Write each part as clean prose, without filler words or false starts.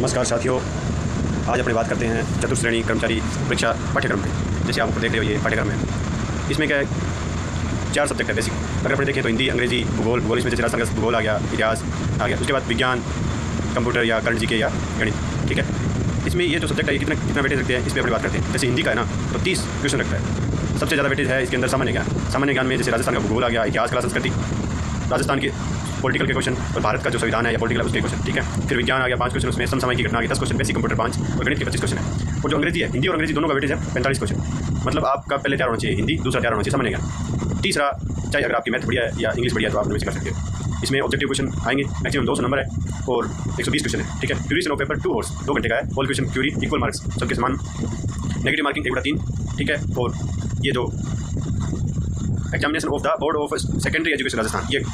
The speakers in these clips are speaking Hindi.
नमस्कार साथियों, आज अपनी बात करते हैं चतुर्थ श्रेणी कर्मचारी परीक्षा पाठ्यक्रम पे। जैसे आप देख रहे हो ये पाठ्यक्रम है, इसमें क्या है 4 सब्जेक्ट है बेसिक। अगर अपने देखें तो हिंदी, अंग्रेजी, भूगोल इसमें जैसे राजस्थान का भूगोल आ गया, इतिहास आ गया, उसके बाद विज्ञान, कंप्यूटर या करंट जीके या गणित। ठीक है, इसमें ये जो सब्जेक्ट है कितना कितना वेटेज रखते हैं इस पर अपनी बात करते हैं। जैसे हिंदी का है ना तो 30 क्वेश्चन रखता है। सबसे ज़्यादा वेटेज है इसके अंदर सामान्य ज्ञान में जैसे राजस्थान का भूगोल आ गया, इतिहास, कला, संस्कृति, राजस्थान के पॉलिटिकल के क्वेश्चन और भारत का जो संविधान है या पॉलिटिकल उसके क्वेश्चन। ठीक है, फिर विज्ञान आ गया 5 क्वेश्चन, उसमें समसामयिक की घटना आ गई 10 क्वेश्चन, बेसिक कंप्यूटर 5 और गणित के 25 क्वेश्चन है। और जो अंग्रेजी है, हिंदी और अंग्रेजी दोनों का वेटेज है 45 क्वेश्चन। मतलब आपका पहले तैयार होना चाहिए हिंदी, दूसरा तैयार होना चाहिए सामान्य ज्ञान, तीसरा चाहे अगर आपकी मैथ बढ़िया है या इंग्लिश बढ़िया है तो आप इनमें से कर सकते हो। इसमें ऑब्जेक्टिव क्वेश्चन आएंगे, मैक्सिमम 200 नंबर है और 120 क्वेश्चन है। ठीक है, ड्यूरेशन ऑफ पेपर 2 आवर्स, 2 घंटे का है। All question carry equal marks सबके समान, नेगेटिव मार्किंग 1/3। ठीक है, और ये जो examination of the board of secondary education Rajasthan, ये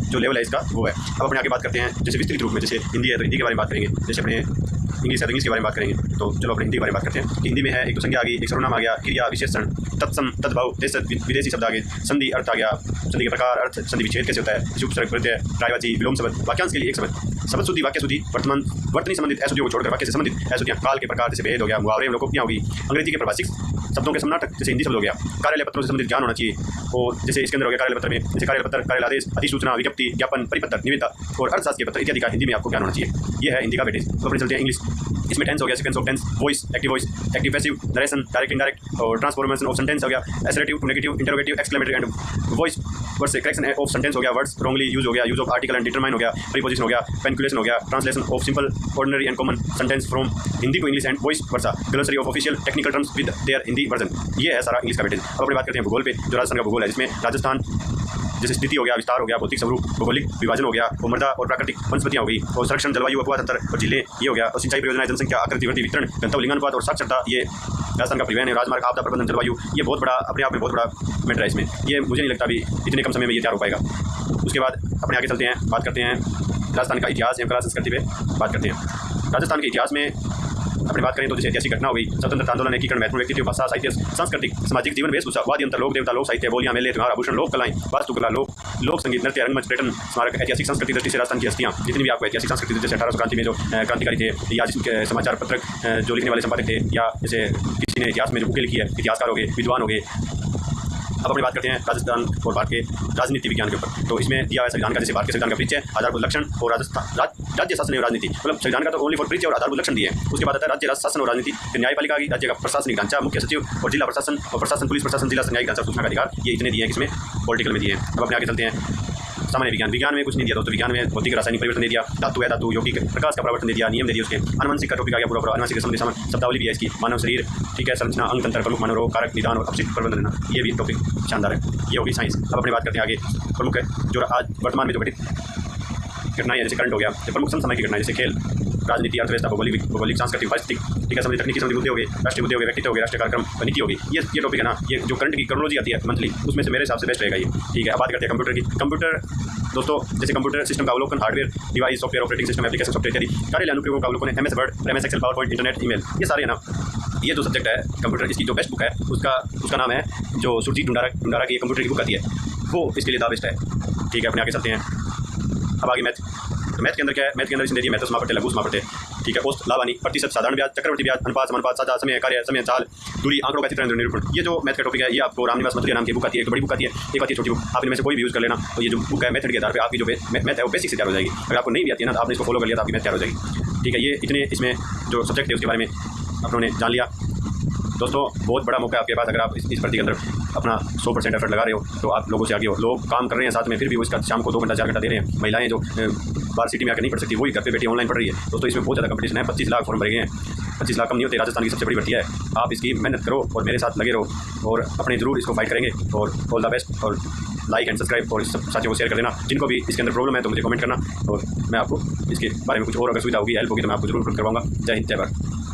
जो लेवल है इसका वो है। अब अपने आगे बात करते हैं जैसे विस्तृत रूप में, जैसे हिंदी है तो हिंदी के बारे में बात करेंगे, जैसे अपने इंग्लिश है तो इंग्लिश के बारे में बात करेंगे। तो चलो अपने हिंदी के बारे में बात करते हैं कि हिंदी में है एक तो संज्ञा आ गई, एक सर्वनाम आ गया, क्रिया, विशेषण, तत्सम, तद्भव, देशज, विदेशी शब्द आ गए, संधि, अर्थ आ गया, संधि के प्रकार, अर्थ, संधि विच्छेद कैसे होता है, उपसर्ग, प्रत्यय, प्रायवाची, विलोम शब्द, वाक्यांश के लिए एक शब्द, शब्द शुद्धि, वाक्य शुद्धि, वर्तनी संबंधित अशुद्धियों को छोड़कर वाक्य से संबंधित अशुद्धियां, काल के प्रकार जैसे भेद हो गया, मुहावरे, लोकोक्तियां होगी, अंग्रेजी के प्रभाषिक शब्दों के समानार्थक जैसे हिंदी शब्द हो गया, कार्यालय पत्रों से संबंधित ज्ञान होना चाहिए। और जैसे इसके अंदर हो गया कार्यालय पत्र में जैसे कार्यालय पत्र, कार्यालय आदेश, अधिसूचना, विज्ञप्ति, ज्ञापन, परिपत्र, निविदा और अर्थशास्त्र के पत्र इत्यादि का हिंदी में आपको ज्ञान होना चाहिए। ये है हिंदी का वेटेज। तो अपने चलते हैं इंग्लिश। इसमें टेंस हो गया, sequence of tense, voice, active passive, narration, direct indirect और ट्रांसफॉर्मेशन ऑफ सेंटेंस हो गया, assertive to negative, interrogative, exclamatory and voice word से करेक्शन ऑफ सेंटेंस हो गया, वर्ड्स रॉन्गली यूज हो गया, use of article and determine हो गया, प्रीपोजिशन हो गया, पेनिकुलेशन हो गया, translation of simple, ordinary and common sentence from Hindi to English and vice versa, glossary of official technical terms with their Hindi version. ये है सारा इंग्लिश का वेटेज। अब अपनी बात करते हैं भूगोल पे। जो राजस्थान का भूगोल है जिसमें राजस्थान जैसे स्थिति हो गया, विस्तार हो गया, भौतिक स्वरूप, भौगोलिक विभाजन हो गया, और मृदा और प्राकृतिक वनस्पतियां हो गई, और संरक्षण, जलवायु, अपवाह तंत्र और जिले ये हो गया, और सिंचाई परियोजना, जनसंख्या, आकृति, वृद्धि, वितरण, गंतव्य, लिंगानुपात और साक्षरता, ये राजस्थान का परिवहन है, राजमार्ग, आपदा प्रबंधन, जलवायु, ये बहुत बड़ा अपने आप में बहुत बड़ा मैटर है। इसमें ये मुझे नहीं लगता अभी इतने कम समय में ये तैयार हो पाएगा। उसके बाद अपने आगे चलते हैं, बात करते हैं राजस्थान का इतिहास एवं कला संस्कृति पे बात करते हैं। राजस्थान के इतिहास में अपनी बात करें तो जैसे ऐतिहासिक घटना हो गई, स्वतंत्रता आंदोलन, एकीकरण, महत्वपूर्ण व्यक्तित्व, भाषा, साहित्य, सांस्कृतिक, सामाजिक जीवन, वेशभूषा, वाद्य यंत्र, लोक देवता, लोक साहित्य, बोलियां, मेले, त्योहार, आभूषण, लोक कलाएं, वास्तुकला, लोक संगीत, नृत्य, रंगमंच, पर्यटन, स्मारक, ऐतिहासिक संस्कृति दृष्टि से राजस्थान की हस्तियां जितनी भी आपको ऐतिहासिक संस्कृति जैसे 1800 क्रांति में जो क्रांतिकारी थे, या जिसके समाचार पत्रक जो लिखने वाले संपादक थे, या जैसे किसी ने इतिहास में जो बुकें लिखी है, इतिहासकार हो गए, विद्वान हो गए। अब अपनी बात करते हैं राजस्थान और भारत के राजनीति विज्ञान के ऊपर। तो इसमें दिया है संविधान का, जैसे भारत के संविधान का परिचय, आधारभूत लक्षण और राज्य शासन एवं राजनीति। मतलब संविधान का तो ओनली फॉर परिचय और आधारभूत लक्षण दिए हैं। उसके बाद आता है राज्य शासन और राजनीति, फिर न्यायपालिका की, राज्य का प्रशासनिक ढांचा, मुख्य सचिव और जिला प्रशासन और प्रशासन, पुलिस प्रशासन, जिला न्यायिक ढांचा, सूचना का अधिकार, ये इतने दिए हैं इसमें पॉलिटिकल में दिए हैं। अब अपने आगे चलते हैं सामान्य विज्ञान में कुछ नहीं दिया दोस्तों। विज्ञान में भौतिक रासायनिक परिवर्तन दे दिया, धातु है धातु, यौगिक प्रकाश का परिवर्तन दे दिया, नियम दे दिए उसके, अनुवंशिक का टॉपिक आ गया पूरा अनुवंशिक संबंधी शब्दावली भी है इसकी, मानव शरीर, ठीक है, संरचना, अंग तंत्र, प्रमुख मानव रोग, कारक, निदान और अपशिष्ट प्रबंधन लेना, ये भी टॉपिक शानदार है। ये होगी साइंस। अब अपनी बात करते हैं आगे प्रमुख है जो आज वर्तमान में जो घटित घटनाएं जैसे करंट हो गया, जो प्रमुख समसामयिक की घटनाएं जैसे खेल, राजनीति, अर्थव्यवस्था, भौगोलिक, सांस्कृतिक, पारिस्थितिक, ठीक है, संबंधी तकनीकी संबंधी मुद्दे हो गए, राष्ट्रीय मुद्दे हो गए, व्यक्तित्व हो गए, राष्ट्रीय कार्यक्रम, नीति होगी। ये टॉपिक है ना, ये जो करंट की क्रोनोलॉजी आती है मंथली, उसमें से मेरे हिसाब से बेस्ट रहेगा ये। ठीक है, अब बात करते हैं कंप्यूटर की। कंप्यूटर दोस्तों जैसे कंप्यूटर सिस्टम का अवलोकन, hardware, device, software, operating system, application, software इत्यादि, कार्यालय अनुप्रयोगों का अवलोकन, MS Word, MS Excel, PowerPoint, internet, email, ये सारे है ना। ये जो सब्जेक्ट है कंप्यूटर, इसकी जो बेस्ट बुक है उसका नाम है जो सुरजीत ढुंडारा की कंप्यूटर की बुक आती है, वो इसके लिए द बेस्ट है। ठीक है, अपने आगे चलते हैं। अब आगे मैथ। तो मैथ के अंदर क्या है, मैथ के अंदर इसने देखिए मैथ समापटे, लघु समापटे, ठीक है, औसत, लाभानी, प्रतिशत, साधारण ब्याज, चक्रवर्ती ब्याज, अनुपात, समानुपात, साझा, समय, कार्य, समय, चाल, दूरी, आंकड़ों का चित्रण, निरूपण, ये जो मैथ का टॉपिक है ये आपको रामनिवास मथुरिया नाम की बुक आती है, एक बड़ी बुक आती है, एक आती है छोटी बुक। आप इनमें से कोई भी यूज़ कर लेना, तो ये जो बुक है मेथड के आधार पर आपकी जो मैथ है वो बेसिक से तैयार हो जाएगी। अगर आपको नहीं भी आती है ना तो आपने इसको फॉलो कर लिया तो आपकी मैथ तैयार हो जाएगी। ठीक है, ये इतने इसमें जो सब्जेक्ट है उसके बारे में अपनों ने जान लिया। दोस्तों बहुत बड़ा मौका है आपके पास, अगर आप इस भर्ती के अंदर अपना 100% एफर्ट लगा रहे हो तो आप लोगों से आगे हो। लोग काम कर रहे हैं साथ में, फिर भी वो इसका शाम को 2 घंटा 4 घंटा दे रहे हैं। महिलाएं जो बाहर सिटी में आकर नहीं पढ़ सकती वही घर पे बैठी ऑनलाइन पढ़ रही है। दोस्तों इसमें बहुत ज़्यादा कंपटीशन है, 25 लाख फॉर्म भरे गए हैं। 25 लाख कम नहीं होते, राजस्थान की सबसे बड़ी भर्ती है। आप इसकी मेहनत करो और मेरे साथ लगे रहो और अपने ज़रूर इसको फाइट करेंगे। और ऑल द बेस्ट, और लाइक एंड सब्सक्राइब और इस सब साथियों को शेयर कर देना। जिनको भी इसके अंदर प्रॉब्लम है तो मुझे कमेंट करना और मैं आपको इसके बारे में कुछ और अगर सुविधा होगी, हेल्प होगी तो मैं आपको जरूर करवाऊंगा। जय हिंद, जय भारत।